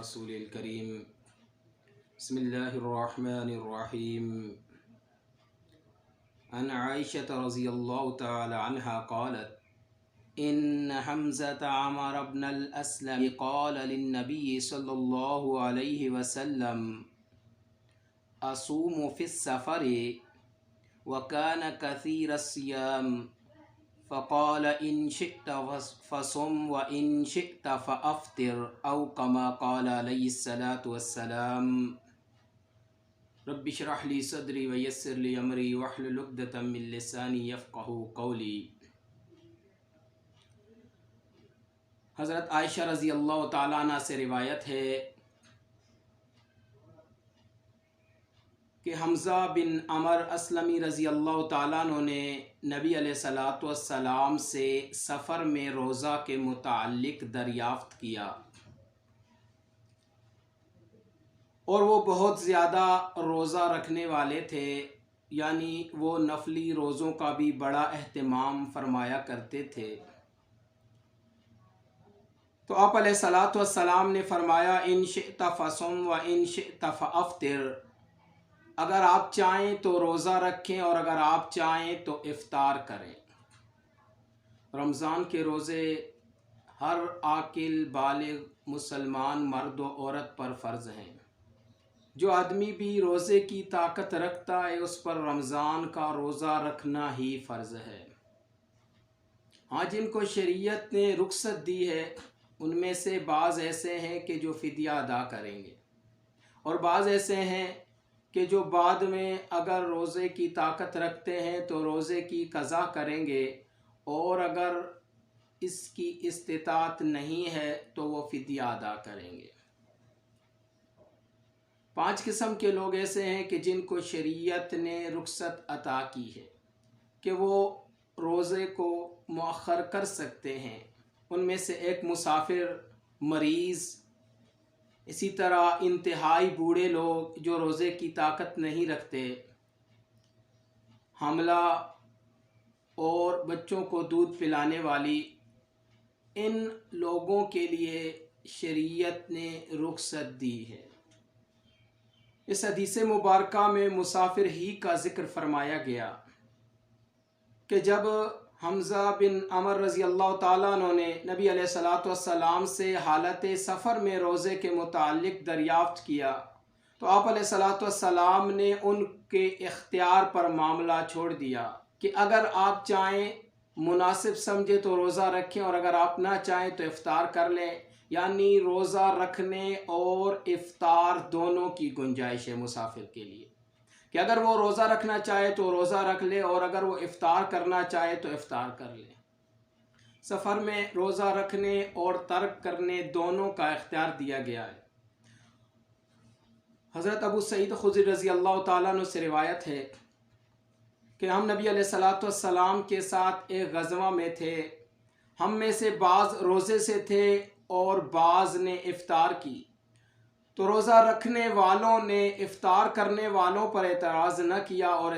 رسول الكريم بسم الله الرحمن الرحيم عن عائشة رضي الله تعالى عنها قالت إن حمزة عمر بن الأسلم قال للنبي صلى الله عليه وسلم أصوم في السفر وكان كثير الصيام فقال إن شئت فصم وإن شئت فأفطر أو كما قال عليه الصلاة والسلام رب اشرح لي صدري ويسر لي أمري واحلل عقدة من لساني يفقهوا قولي۔ حضرت عائشہ رضی اللہ تعالیٰ عنہ سے روایت ہے کہ حمزہ بن عمر اسلمی رضی اللہ تعالیٰ عنہ نے نبی علیہ الصلاۃ والسلام سے سفر میں روزہ کے متعلق دریافت کیا اور وہ بہت زیادہ روزہ رکھنے والے تھے، یعنی وہ نفلی روزوں کا بھی بڑا اہتمام فرمایا کرتے تھے۔ تو آپ علیہ الصلاۃ والسلام نے فرمایا ان شئت فصم و ان شئت فافطر، اگر آپ چاہیں تو روزہ رکھیں اور اگر آپ چاہیں تو افطار کریں۔ رمضان کے روزے ہر عاقل بالغ مسلمان مرد و عورت پر فرض ہیں۔ جو آدمی بھی روزے کی طاقت رکھتا ہے اس پر رمضان کا روزہ رکھنا ہی فرض ہے۔ ہاں، جن کو شریعت نے رخصت دی ہے ان میں سے بعض ایسے ہیں کہ جو فدیہ ادا کریں گے، اور بعض ایسے ہیں کہ جو بعد میں اگر روزے کی طاقت رکھتے ہیں تو روزے کی قضا کریں گے، اور اگر اس کی استطاعت نہیں ہے تو وہ فدیہ ادا کریں گے۔ 5 قسم کے لوگ ایسے ہیں کہ جن کو شریعت نے رخصت عطا کی ہے کہ وہ روزے کو مؤخر کر سکتے ہیں۔ ان میں سے ایک مسافر، مریض، اسی طرح انتہائی بوڑھے لوگ جو روزے کی طاقت نہیں رکھتے، حاملہ اور بچوں کو دودھ پلانے والی، ان لوگوں کے لیے شریعت نے رخصت دی ہے۔ اس حدیث مبارکہ میں مسافر ہی کا ذکر فرمایا گیا کہ جب حمزہ بن عمر رضی اللہ تعالیٰ عنہ نے نبی علیہ الصلاۃ والسلام سے حالت سفر میں روزے کے متعلق دریافت کیا تو آپ علیہ الصلاۃ والسلام نے ان کے اختیار پر معاملہ چھوڑ دیا کہ اگر آپ چاہیں مناسب سمجھے تو روزہ رکھیں اور اگر آپ نہ چاہیں تو افطار کر لیں، یعنی روزہ رکھنے اور افطار دونوں کی گنجائش ہے مسافر کے لیے، کہ اگر وہ روزہ رکھنا چاہے تو روزہ رکھ لے اور اگر وہ افطار کرنا چاہے تو افطار کر لے۔ سفر میں روزہ رکھنے اور ترک کرنے دونوں کا اختیار دیا گیا ہے۔ حضرت ابو سعید خدری رضی اللہ تعالیٰ عنہ سے روایت ہے کہ ہم نبی علیہ الصلاۃ والسلام کے ساتھ ایک غزوہ میں تھے، ہم میں سے بعض روزے سے تھے اور بعض نے افطار کی، تو روزہ رکھنے والوں نے افطار کرنے والوں پر اعتراض نہ کیا اور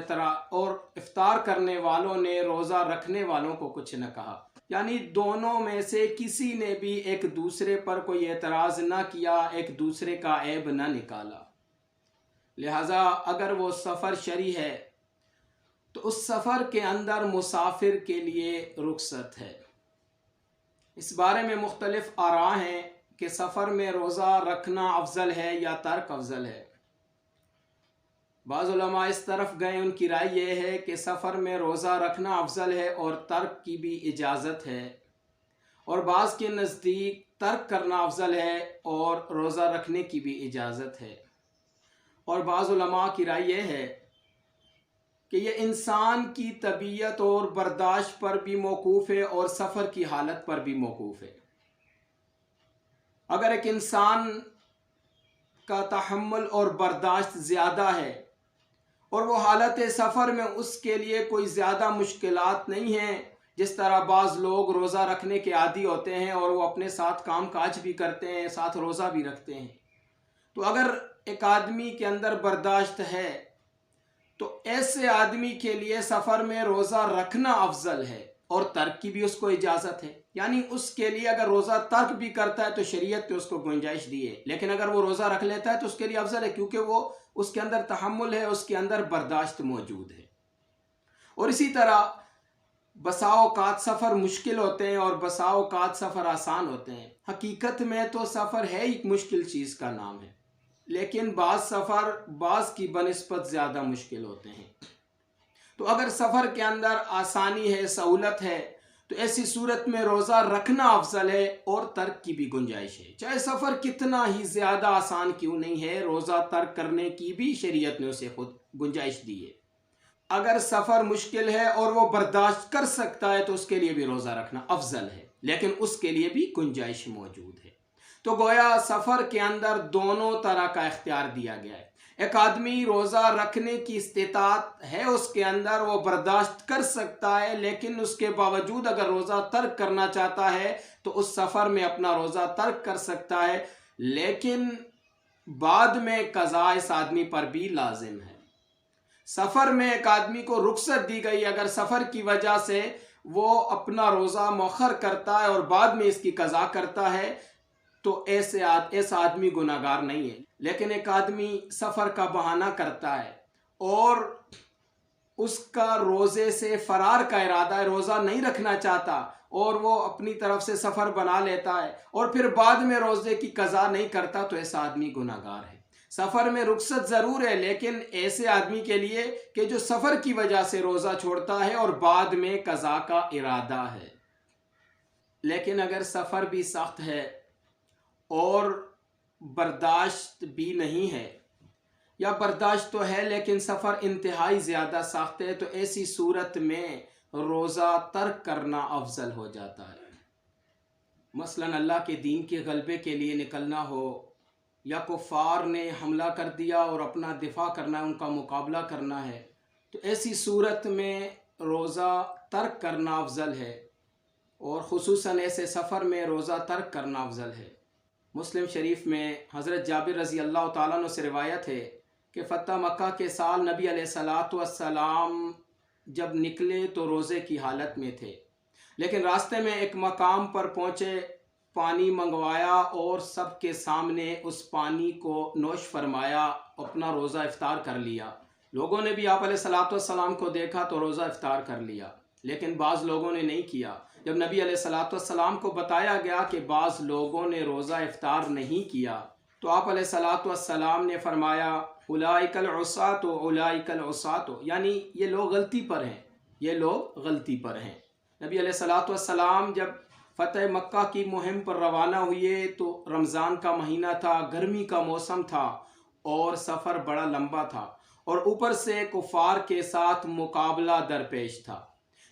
افطار کرنے والوں نے روزہ رکھنے والوں کو کچھ نہ کہا، یعنی دونوں میں سے کسی نے بھی ایک دوسرے پر کوئی اعتراض نہ کیا، ایک دوسرے کا عیب نہ نکالا۔ لہٰذا اگر وہ سفر شرعی ہے تو اس سفر کے اندر مسافر کے لیے رخصت ہے۔ اس بارے میں مختلف آراء ہیں کہ سفر میں روزہ رکھنا افضل ہے یا ترک افضل ہے۔ بعض علماء اس طرف گئے، ان کی رائے یہ ہے کہ سفر میں روزہ رکھنا افضل ہے اور ترک کی بھی اجازت ہے، اور بعض کے نزدیک ترک کرنا افضل ہے اور روزہ رکھنے کی بھی اجازت ہے، اور بعض علماء کی رائے یہ ہے کہ یہ انسان کی طبیعت اور برداشت پر بھی موقوف ہے اور سفر کی حالت پر بھی موقوف ہے۔ اگر ایک انسان کا تحمل اور برداشت زیادہ ہے اور وہ حالت سفر میں اس کے لیے کوئی زیادہ مشکلات نہیں ہیں، جس طرح بعض لوگ روزہ رکھنے کے عادی ہوتے ہیں اور وہ اپنے ساتھ کام کاج بھی کرتے ہیں، ساتھ روزہ بھی رکھتے ہیں، تو اگر ایک آدمی کے اندر برداشت ہے تو ایسے آدمی کے لیے سفر میں روزہ رکھنا افضل ہے اور ترک کی بھی اس کو اجازت ہے، یعنی اس کے لیے اگر روزہ ترک بھی کرتا ہے تو شریعت نے اس کو گنجائش دی ہے، لیکن اگر وہ روزہ رکھ لیتا ہے تو اس کے لیے افضل ہے، کیونکہ وہ اس کے اندر تحمل ہے، اس کے اندر برداشت موجود ہے۔ اور اسی طرح بسا اوقات سفر مشکل ہوتے ہیں اور بسا اوقات سفر آسان ہوتے ہیں۔ حقیقت میں تو سفر ہے ایک مشکل چیز کا نام ہے، لیکن بعض سفر بعض کی بنسبت زیادہ مشکل ہوتے ہیں۔ تو اگر سفر کے اندر آسانی ہے، سہولت ہے، تو ایسی صورت میں روزہ رکھنا افضل ہے اور ترک کی بھی گنجائش ہے، چاہے سفر کتنا ہی زیادہ آسان کیوں نہیں ہے، روزہ ترک کرنے کی بھی شریعت نے اسے خود گنجائش دی ہے۔ اگر سفر مشکل ہے اور وہ برداشت کر سکتا ہے تو اس کے لیے بھی روزہ رکھنا افضل ہے، لیکن اس کے لیے بھی گنجائش موجود ہے۔ تو گویا سفر کے اندر دونوں طرح کا اختیار دیا گیا ہے۔ ایک آدمی روزہ رکھنے کی استطاعت ہے اس کے اندر، وہ برداشت کر سکتا ہے، لیکن اس کے باوجود اگر روزہ ترک کرنا چاہتا ہے تو اس سفر میں اپنا روزہ ترک کر سکتا ہے، لیکن بعد میں قضا اس آدمی پر بھی لازم ہے۔ سفر میں ایک آدمی کو رخصت دی گئی، اگر سفر کی وجہ سے وہ اپنا روزہ مؤخر کرتا ہے اور بعد میں اس کی قضا کرتا ہے تو ایسا آدمی گناہگار نہیں ہے۔ لیکن ایک آدمی سفر کا بہانہ کرتا ہے اور اس کا روزے سے فرار کا ارادہ ہے، روزہ نہیں رکھنا چاہتا، اور وہ اپنی طرف سے سفر بنا لیتا ہے اور پھر بعد میں روزے کی قضا نہیں کرتا تو ایسا آدمی گناہگار ہے۔ سفر میں رخصت ضرور ہے، لیکن ایسے آدمی کے لیے کہ جو سفر کی وجہ سے روزہ چھوڑتا ہے اور بعد میں قضا کا ارادہ ہے۔ لیکن اگر سفر بھی سخت ہے اور برداشت بھی نہیں ہے، یا برداشت تو ہے لیکن سفر انتہائی زیادہ سخت ہے، تو ایسی صورت میں روزہ ترک کرنا افضل ہو جاتا ہے۔ مثلاً اللہ کے دین کے غلبے کے لیے نکلنا ہو، یا کفار نے حملہ کر دیا اور اپنا دفاع کرنا ہے، ان کا مقابلہ کرنا ہے، تو ایسی صورت میں روزہ ترک کرنا افضل ہے، اور خصوصاً ایسے سفر میں روزہ ترک کرنا افضل ہے۔ مسلم شریف میں حضرت جابر رضی اللہ تعالیٰ عنہ سے روایت ہے کہ فتح مکہ کے سال نبی علیہ السلام جب نکلے تو روزے کی حالت میں تھے، لیکن راستے میں ایک مقام پر پہنچے، پانی منگوایا اور سب کے سامنے اس پانی کو نوش فرمایا، اپنا روزہ افطار کر لیا۔ لوگوں نے بھی آپ علیہ السلام کو دیکھا تو روزہ افطار کر لیا، لیکن بعض لوگوں نے نہیں کیا۔ جب نبی علیہ السلام کو بتایا گیا کہ بعض لوگوں نے روزہ افطار نہیں کیا تو آپ علیہ السلام نے فرمایا اولئک العصاۃ اولئک العصاۃ، یعنی یہ لوگ غلطی پر ہیں، یہ لوگ غلطی پر ہیں۔ نبی علیہ السلام جب فتح مکہ کی مہم پر روانہ ہوئے تو رمضان کا مہینہ تھا، گرمی کا موسم تھا اور سفر بڑا لمبا تھا، اور اوپر سے کفار کے ساتھ مقابلہ درپیش تھا۔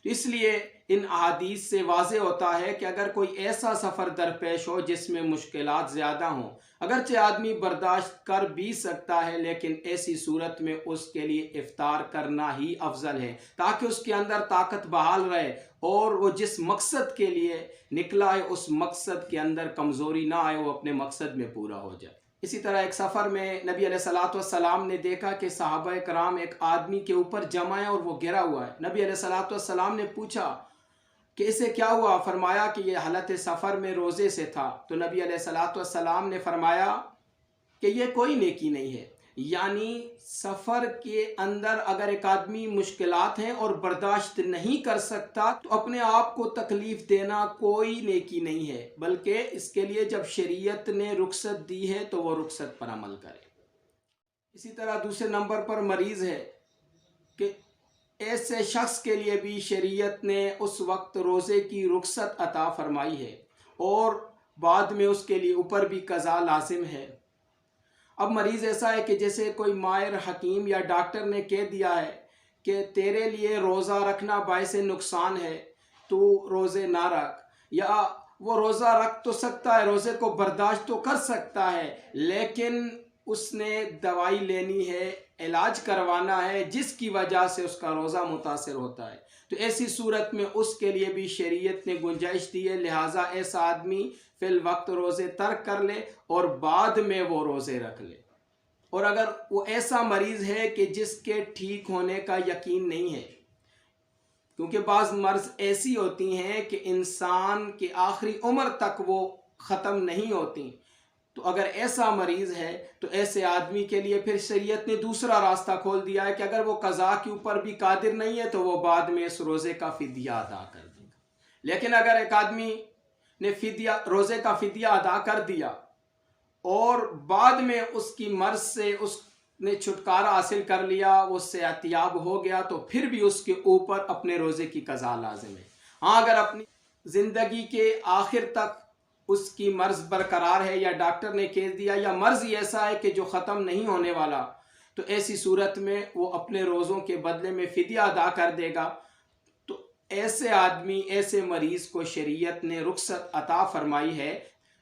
تو اس لیے ان احادیث سے واضح ہوتا ہے کہ اگر کوئی ایسا سفر درپیش ہو جس میں مشکلات زیادہ ہوں، اگرچہ آدمی برداشت کر بھی سکتا ہے، لیکن ایسی صورت میں اس کے لیے افطار کرنا ہی افضل ہے، تاکہ اس کے اندر طاقت بحال رہے اور وہ جس مقصد کے لیے نکلا ہے اس مقصد کے اندر کمزوری نہ آئے، وہ اپنے مقصد میں پورا ہو جائے۔ اسی طرح ایک سفر میں نبی علیہ السلام نے دیکھا کہ صحابہ کرام ایک آدمی کے اوپر جمع ہے اور وہ گرا ہوا ہے۔ نبی علیہ السلام نے پوچھا کہ اسے کیا ہوا؟ فرمایا کہ یہ حالت سفر میں روزے سے تھا۔ تو نبی علیہ السلام نے فرمایا کہ یہ کوئی نیکی نہیں ہے، یعنی سفر کے اندر اگر ایک آدمی مشکلات ہیں اور برداشت نہیں کر سکتا تو اپنے آپ کو تکلیف دینا کوئی نیکی نہیں ہے، بلکہ اس کے لیے جب شریعت نے رخصت دی ہے تو وہ رخصت پر عمل کرے۔ اسی طرح دوسرے نمبر پر مریض ہے کہ ایسے شخص کے لیے بھی شریعت نے اس وقت روزے کی رخصت عطا فرمائی ہے اور بعد میں اس کے لیے اوپر بھی قضا لازم ہے۔ اب مریض ایسا ہے کہ جیسے کوئی ماہر حکیم یا ڈاکٹر نے کہہ دیا ہے کہ تیرے لیے روزہ رکھنا باعث نقصان ہے، تو روزے نہ رکھ، یا وہ روزہ رکھ تو سکتا ہے، روزے کو برداشت تو کر سکتا ہے، لیکن اس نے دوائی لینی ہے، علاج کروانا ہے جس کی وجہ سے اس کا روزہ متاثر ہوتا ہے، تو ایسی صورت میں اس کے لیے بھی شریعت نے گنجائش دی ہے، لہٰذا ایسا آدمی فی الوقت روزے ترک کر لے اور بعد میں وہ روزے رکھ لے۔ اور اگر وہ ایسا مریض ہے کہ جس کے ٹھیک ہونے کا یقین نہیں ہے، کیونکہ بعض مرض ایسی ہوتی ہیں کہ انسان کی آخری عمر تک وہ ختم نہیں ہوتی، تو اگر ایسا مریض ہے تو ایسے آدمی کے لیے پھر شریعت نے دوسرا راستہ کھول دیا ہے کہ اگر وہ قضا کے اوپر بھی قادر نہیں ہے تو وہ بعد میں اس روزے کا فدیہ ادا کر دے گا۔ لیکن اگر ایک آدمی نے روزے کا فدیہ ادا کر دیا اور بعد میں اس کی مرض سے اس نے چھٹکارا حاصل کر لیا، وہ صحت یاب ہو گیا، تو پھر بھی اس کے اوپر اپنے روزے کی قضا لازم ہے۔ ہاں، اگر اپنی زندگی کے آخر تک اس کی مرض برقرار ہے یا ڈاکٹر نے کہہ دیا یا مرض ہی ایسا ہے کہ جو ختم نہیں ہونے والا، تو ایسی صورت میں وہ اپنے روزوں کے بدلے میں فدیہ ادا کر دے گا۔ تو ایسے آدمی، ایسے مریض کو شریعت نے رخصت عطا فرمائی ہے،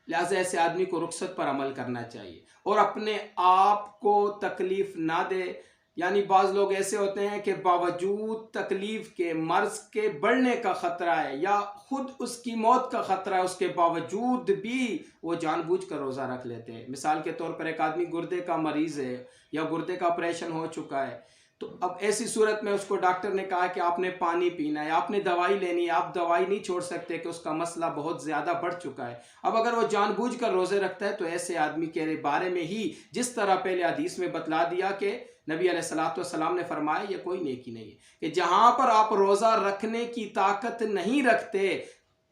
لہٰذا ایسے آدمی کو رخصت پر عمل کرنا چاہیے اور اپنے آپ کو تکلیف نہ دے۔ یعنی بعض لوگ ایسے ہوتے ہیں کہ باوجود تکلیف کے، مرض کے بڑھنے کا خطرہ ہے یا خود اس کی موت کا خطرہ ہے، اس کے باوجود بھی وہ جان بوجھ کر روزہ رکھ لیتے ہیں۔ مثال کے طور پر ایک آدمی گردے کا مریض ہے یا گردے کا آپریشن ہو چکا ہے، تو اب ایسی صورت میں اس کو ڈاکٹر نے کہا کہ آپ نے پانی پینا ہے، آپ نے دوائی لینی ہے، آپ دوائی نہیں چھوڑ سکتے کہ اس کا مسئلہ بہت زیادہ بڑھ چکا ہے۔ اب اگر وہ جان بوجھ کر روزے رکھتا ہے تو ایسے آدمی کے بارے میں ہی جس طرح پہلے حدیث میں بتلا دیا کہ نبی علیہ الصلوۃ نے فرمایا یہ کوئی نیکی نہیں ہے، کہ جہاں پر آپ روزہ رکھنے کی طاقت نہیں رکھتے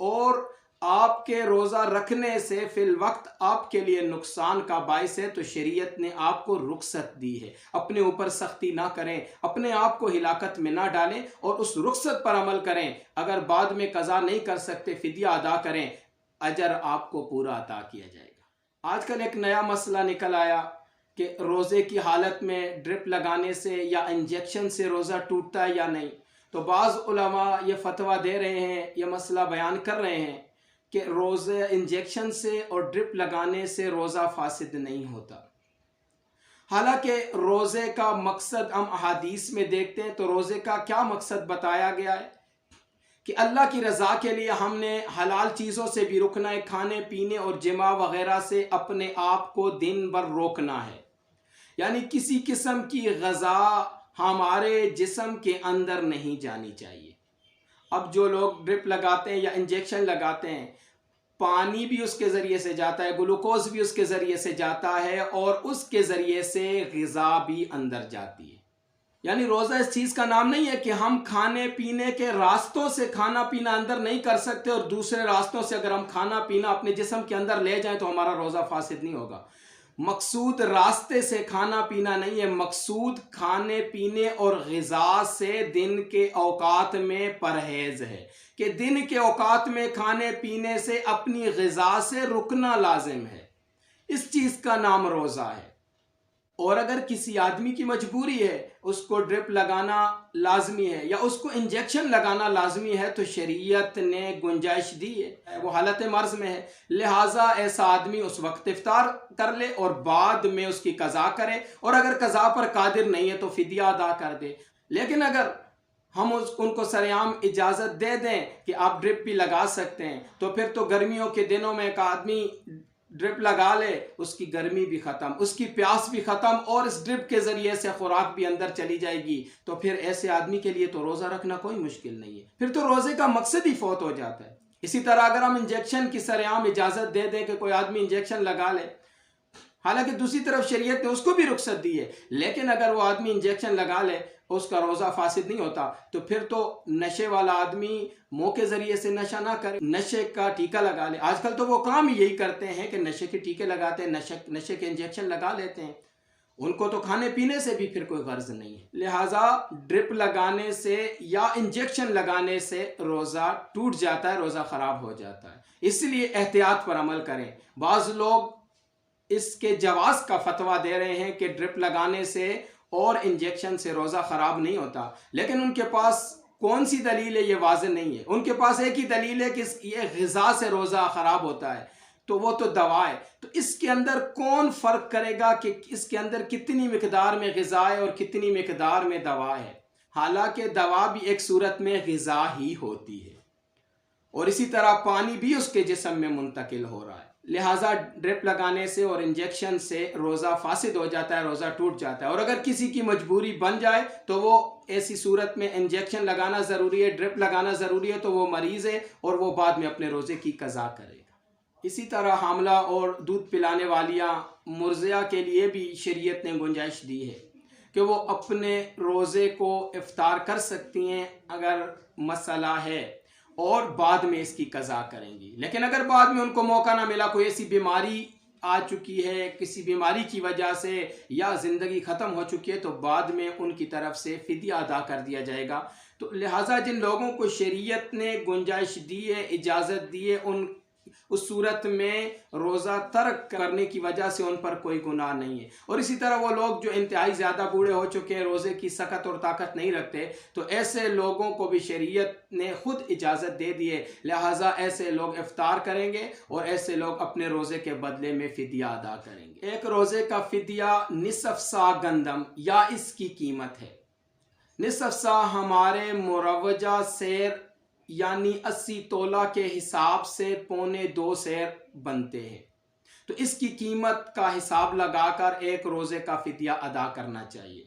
اور آپ کے روزہ رکھنے سے فی الوقت آپ کے لیے نقصان کا باعث ہے، تو شریعت نے آپ کو رخصت دی ہے۔ اپنے اوپر سختی نہ کریں، اپنے آپ کو ہلاکت میں نہ ڈالیں اور اس رخصت پر عمل کریں۔ اگر بعد میں قضا نہیں کر سکتے، فدیہ ادا کریں، اجر آپ کو پورا عطا کیا جائے گا۔ آج کل ایک نیا مسئلہ نکل آیا کہ روزے کی حالت میں ڈرپ لگانے سے یا انجیکشن سے روزہ ٹوٹتا ہے یا نہیں۔ تو بعض علماء یہ فتویٰ دے رہے ہیں، یہ مسئلہ بیان کر رہے ہیں کہ روزے انجیکشن سے اور ڈرپ لگانے سے روزہ فاسد نہیں ہوتا۔ حالانکہ روزے کا مقصد ہم احادیث میں دیکھتے ہیں تو روزے کا کیا مقصد بتایا گیا ہے کہ اللہ کی رضا کے لیے ہم نے حلال چیزوں سے بھی رکنا ہے، کھانے پینے اور جماع وغیرہ سے اپنے آپ کو دن بھر روکنا ہے، یعنی کسی قسم کی غذا ہمارے جسم کے اندر نہیں جانی چاہیے۔ اب جو لوگ ڈرپ لگاتے ہیں یا انجیکشن لگاتے ہیں، پانی بھی اس کے ذریعے سے جاتا ہے، گلوکوز بھی اس کے ذریعے سے جاتا ہے اور اس کے ذریعے سے غذا بھی اندر جاتی ہے۔ یعنی روزہ اس چیز کا نام نہیں ہے کہ ہم کھانے پینے کے راستوں سے کھانا پینا اندر نہیں کر سکتے اور دوسرے راستوں سے اگر ہم کھانا پینا اپنے جسم کے اندر لے جائیں تو ہمارا روزہ فاسد نہیں ہوگا۔ مقصود راستے سے کھانا پینا نہیں ہے، مقصود کھانے پینے اور غذا سے دن کے اوقات میں پرہیز ہے، کہ دن کے اوقات میں کھانے پینے سے اپنی غذا سے رکنا لازم ہے۔ اس چیز کا نام روزہ ہے۔ اور اگر کسی آدمی کی مجبوری ہے، اس کو ڈرپ لگانا لازمی ہے یا اس کو انجیکشن لگانا لازمی ہے، تو شریعت نے گنجائش دی ہے، وہ حالت مرض میں ہے، لہٰذا ایسا آدمی اس وقت افطار کر لے اور بعد میں اس کی قضا کرے، اور اگر قضا پر قادر نہیں ہے تو فدیہ ادا کر دے۔ لیکن اگر ہم ان کو سرعام اجازت دے دیں کہ آپ ڈرپ بھی لگا سکتے ہیں، تو پھر تو گرمیوں کے دنوں میں ایک آدمی ڈرپ لگا لے، اس کی گرمی بھی ختم، اس کی پیاس بھی ختم اور اس ڈرپ کے ذریعے سے خوراک بھی اندر چلی جائے گی، تو پھر ایسے آدمی کے لیے تو روزہ رکھنا کوئی مشکل نہیں ہے، پھر تو روزے کا مقصد ہی فوت ہو جاتا ہے۔ اسی طرح اگر ہم انجیکشن کی سرعام اجازت دے دیں کہ کوئی آدمی انجیکشن لگا لے، حالانکہ دوسری طرف شریعت نے اس کو بھی رخصت دی ہے، لیکن اگر وہ آدمی انجیکشن لگا لے اس کا روزہ فاسد نہیں ہوتا، تو پھر تو نشے والا آدمی منہ کے ذریعے سے نشہ نہ کرے، نشے کا ٹیکہ لگا لے۔ آج کل تو وہ کام یہی کرتے ہیں کہ نشے کے ٹیکے لگاتے ہیں، نشے کے انجیکشن لگا لیتے ہیں، ان کو تو کھانے پینے سے بھی پھر کوئی غرض نہیں ہے۔ لہٰذا ڈرپ لگانے سے یا انجیکشن لگانے سے روزہ ٹوٹ جاتا ہے، روزہ خراب ہو جاتا ہے، اس لیے احتیاط پر عمل کریں۔ بعض لوگ اس کے جواز کا فتویٰ دے رہے ہیں کہ ڈرپ لگانے سے اور انجیکشن سے روزہ خراب نہیں ہوتا، لیکن ان کے پاس کون سی دلیل ہے یہ واضح نہیں ہے۔ ان کے پاس ایک ہی دلیل ہے کہ یہ غذا سے روزہ خراب ہوتا ہے، تو وہ تو دوا ہے، تو اس کے اندر کون فرق کرے گا کہ اس کے اندر کتنی مقدار میں غذا ہے اور کتنی مقدار میں دوا ہے؟ حالانکہ دوا بھی ایک صورت میں غذا ہی ہوتی ہے، اور اسی طرح پانی بھی اس کے جسم میں منتقل ہو رہا ہے۔ لہٰذا ڈرپ لگانے سے اور انجیکشن سے روزہ فاسد ہو جاتا ہے، روزہ ٹوٹ جاتا ہے۔ اور اگر کسی کی مجبوری بن جائے تو وہ ایسی صورت میں انجیکشن لگانا ضروری ہے، ڈرپ لگانا ضروری ہے، تو وہ مریض ہے اور وہ بعد میں اپنے روزے کی قضا کرے گا۔ اسی طرح حاملہ اور دودھ پلانے والیاں مرضعہ کے لیے بھی شریعت نے گنجائش دی ہے کہ وہ اپنے روزے کو افطار کر سکتی ہیں اگر مسئلہ ہے، اور بعد میں اس کی قضا کریں گی۔ لیکن اگر بعد میں ان کو موقع نہ ملا، کوئی ایسی بیماری آ چکی ہے، کسی بیماری کی وجہ سے یا زندگی ختم ہو چکی ہے، تو بعد میں ان کی طرف سے فدیہ ادا کر دیا جائے گا۔ تو لہٰذا جن لوگوں کو شریعت نے گنجائش دی ہے، اجازت دی ہے، اس صورت میں روزہ ترک کرنے کی وجہ سے ان پر کوئی گناہ نہیں ہے۔ اور اسی طرح وہ لوگ جو انتہائی زیادہ بوڑھے ہو چکے ہیں، روزے کی سکت اور طاقت نہیں رکھتے، تو ایسے لوگوں کو بھی شریعت نے خود اجازت دے دی ہے، لہٰذا ایسے لوگ افطار کریں گے اور ایسے لوگ اپنے روزے کے بدلے میں فدیہ ادا کریں گے۔ ایک روزے کا فدیہ نصف صاع گندم یا اس کی قیمت ہے۔ نصف صاع ہمارے مروجہ سیر یعنی 80 تولہ کے حساب سے 1.25 سیر بنتے ہیں۔ تو اس کی قیمت کا حساب لگا کر ایک روزے کا فدیہ ادا کرنا چاہیے۔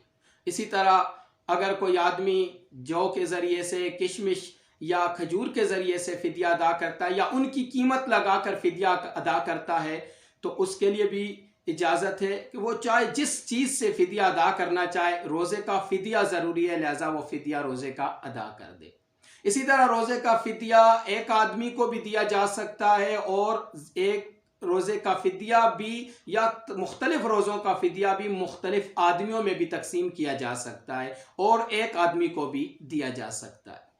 اسی طرح اگر کوئی آدمی جو کے ذریعے سے، کشمش یا کھجور کے ذریعے سے فدیہ ادا کرتا ہے یا ان کی قیمت لگا کر فدیہ ادا کرتا ہے، تو اس کے لیے بھی اجازت ہے کہ وہ چاہے جس چیز سے فدیہ ادا کرنا چاہے، روزے کا فدیہ ضروری ہے، لہذا وہ فدیہ روزے کا ادا کر دے۔ اسی طرح روزے کا فدیہ ایک آدمی کو بھی دیا جا سکتا ہے، اور ایک روزے کا فدیہ بھی یا مختلف روزوں کا فدیہ بھی مختلف آدمیوں میں بھی تقسیم کیا جا سکتا ہے، اور ایک آدمی کو بھی دیا جا سکتا ہے۔